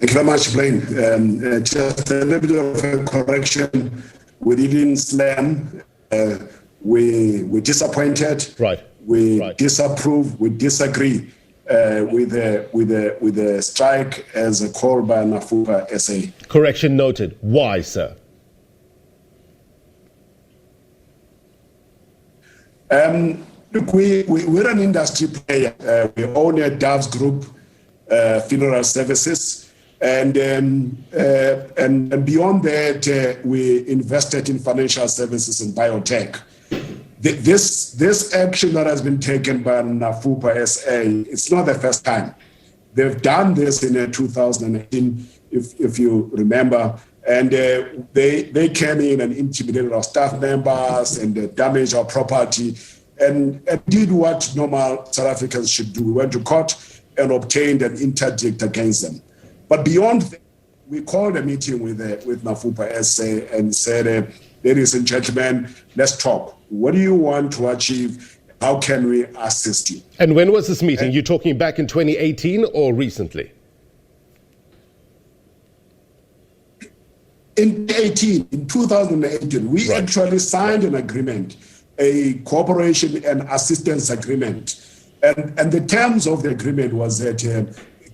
Thank you very much, Blaine. Just a little bit of a correction. We didn't slam. We disappointed. Right. We disapprove. We disagree with the strike as a call by NAFUPA SA. Correction noted. Why, sir? Look, we're an industry player. We own a Doves Group, funeral services. And beyond that, we invested in financial services and biotech. This action that has been taken by NAFUPA SA, it's not the first time. They've done this in 2018, if you remember, and they came in and intimidated our staff members and damaged our property and did what normal South Africans should do. We went to court and obtained an interdict against them. But beyond that, we called a meeting with NAFUPA SA and said, ladies and gentlemen, let's talk. What do you want to achieve? How can we assist you? And when was this meeting? You're talking back in 2018 or recently? In 2018, we actually signed an agreement, a cooperation and assistance agreement. And the terms of the agreement was that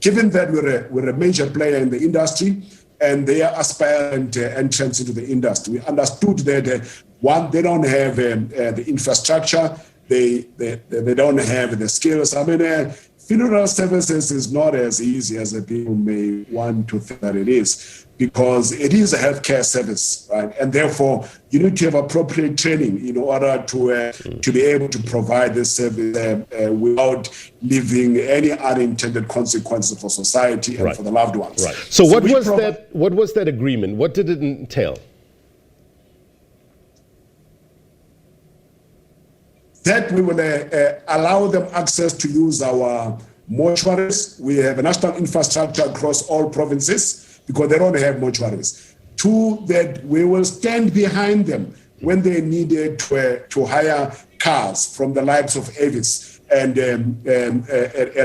given that we're a major player in the industry and they are aspirant entrance into the industry, we understood that one, they don't have the infrastructure, they don't have the skills. I mean, funeral services is not as easy as the people may want to think that it is, because it is a healthcare service, right? And therefore, you need to have appropriate training in order to be able to provide this service without leaving any unintended consequences for society and for the loved ones. Right. So what was that agreement? What did it entail? That we will allow them access to use our mortuaries. We have a national infrastructure across all provinces because they don't have mortuaries. Two, that we will stand behind them when they needed to hire cars from the likes of Avis and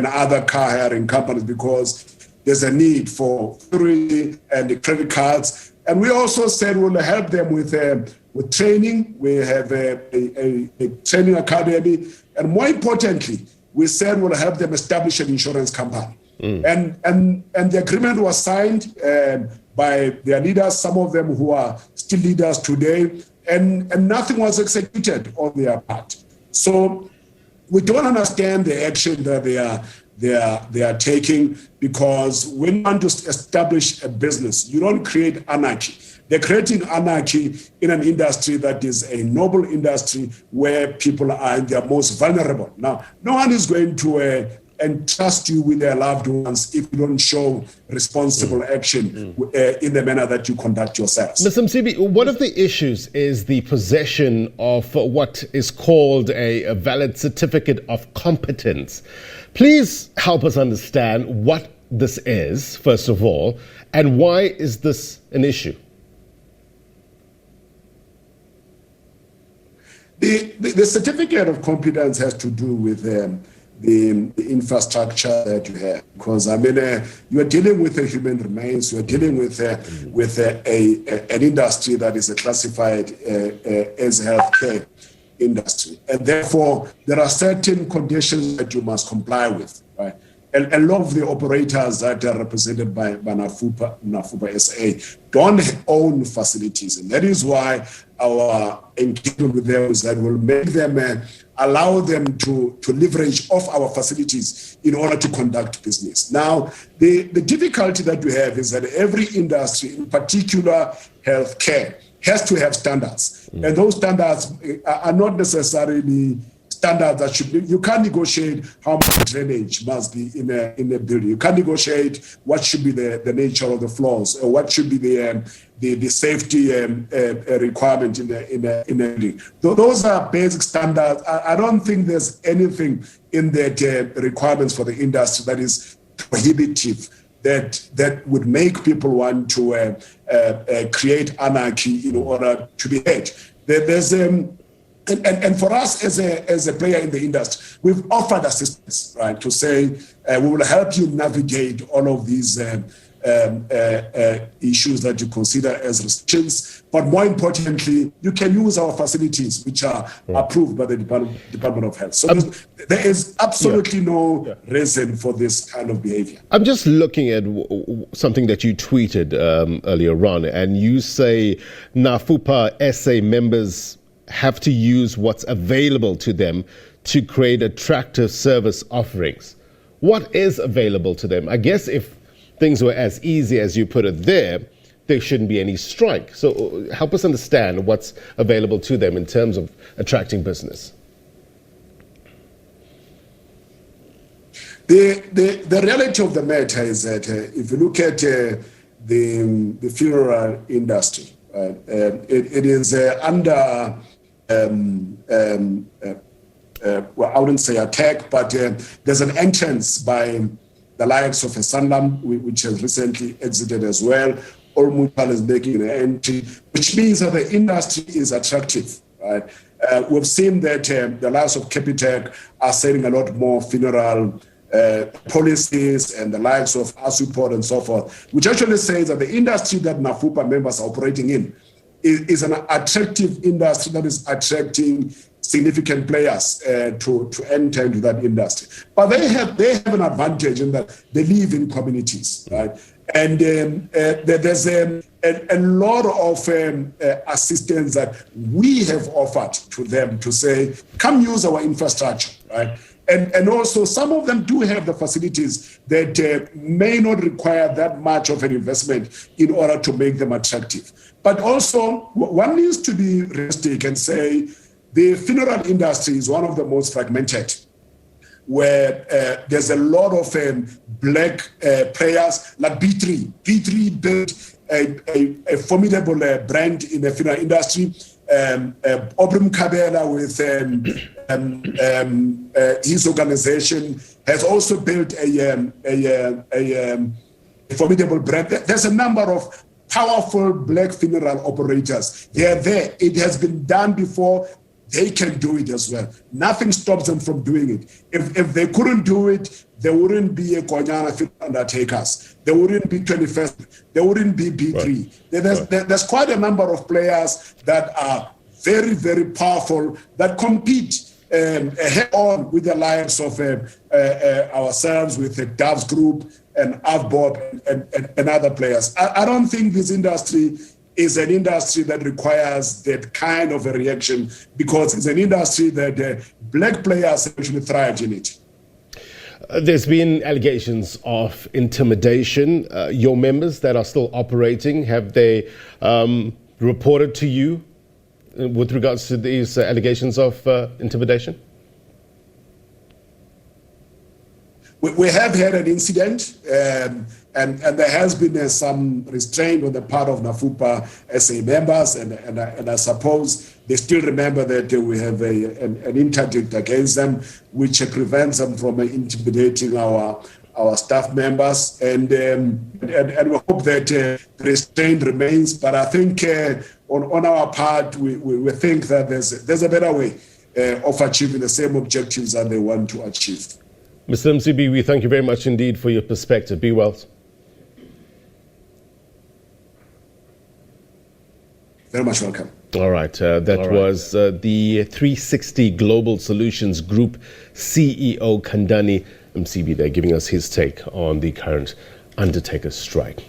other car hiring companies, because there's a need for security and credit cards. And we also said we'll help them with training. We have a training academy. And more importantly, we said we'll help them establish an insurance company. And the agreement was signed by their leaders, some of them who are still leaders today, and nothing was executed on their part. So we don't understand the action that they are taking, because when you want to establish a business, you don't create anarchy. They're creating anarchy in an industry that is a noble industry where people are in their most vulnerable. Now, no one is going to entrust you with their loved ones if you don't show responsible action in the manner that you conduct yourselves. Mr. Msibi, one of the issues is the possession of what is called a valid certificate of competence. Please help us understand what this is, first of all, and why is this an issue? The certificate of competence has to do with the infrastructure that you have, because I mean you are dealing with a human remains, you are dealing with an industry that is classified as a healthcare industry, and therefore there are certain conditions that you must comply with, right? And a lot of the operators that are represented by NAFUPA SA don't own facilities. And that is why our engagement with them is that we'll make them, allow them to leverage off our facilities in order to conduct business. Now, the difficulty that we have is that every industry, in particular healthcare, has to have standards. And those standards are not necessarily standards that should be, you can't negotiate how much drainage must be in a building. You can't negotiate what should be the nature of the floors, or what should be the safety requirement in a building. Those are basic standards. I don't think there's anything in the requirements for the industry that is prohibitive, that would make people want to create anarchy in order to be heard. There's And for us as a player in the industry, we've offered assistance, right, to say we will help you navigate all of these issues that you consider as restrictions. But more importantly, you can use our facilities, which are approved by the Department of Health. So there is absolutely no reason for this kind of behavior. I'm just looking at something that you tweeted earlier on, and you say NAFUPA SA members have to use what's available to them to create attractive service offerings. What is available to them? I guess if things were as easy as you put it there shouldn't be any strike. So help us understand what's available to them in terms of attracting business. The reality of the matter is that if you look at the funeral industry, it is under well, I wouldn't say attack, but there's an entrance by the likes of a Sanlam, which has recently exited as well. Mutual is making an entry, which means that the industry is attractive. Right? We've seen that the likes of Capitec are selling a lot more funeral policies and the likes of Asuport and so forth, which actually says that the industry that NAFUPA members are operating in is an attractive industry that is attracting significant players to enter into that industry. But they have an advantage in that they live in communities, right? And there's a lot of assistance that we have offered to them to say, come use our infrastructure, right? And also some of them do have the facilities that may not require that much of an investment in order to make them attractive. But also one needs to be realistic and say the funeral industry is one of the most fragmented, where there's a lot of black players like B3. B3 built a formidable brand in the funeral industry. Obrim Kabela with his organization has also built a formidable brand. There's a number of powerful black funeral operators. They're there. It has been done before. They can do it as well. Nothing stops them from doing it. If they couldn't do it, there wouldn't be a Konyana undertakers. There wouldn't be 21st. There wouldn't be B3. Right. There's quite a number of players that are very, very powerful that compete head on with the likes of ourselves, with the Doves Group and Avbob and other players. I don't think this industry is an industry that requires that kind of a reaction, because it's an industry that black players actually thrive in it. There's been allegations of intimidation. Your members that are still operating, have they reported to you with regards to these allegations of intimidation? We have had an incident, and there has been some restraint on the part of NAFUPA SA members, and I suppose they still remember that we have an interdict against them, which prevents them from intimidating our staff members, and we hope that the restraint remains. But I think on our part, we think that there's a better way of achieving the same objectives that they want to achieve. Mr. Msibi, we thank you very much indeed for your perspective. Be well. Very much welcome. All right. That was the 360 Global Solutions Group CEO Khandani Msibi there, giving us his take on the current undertaker strike.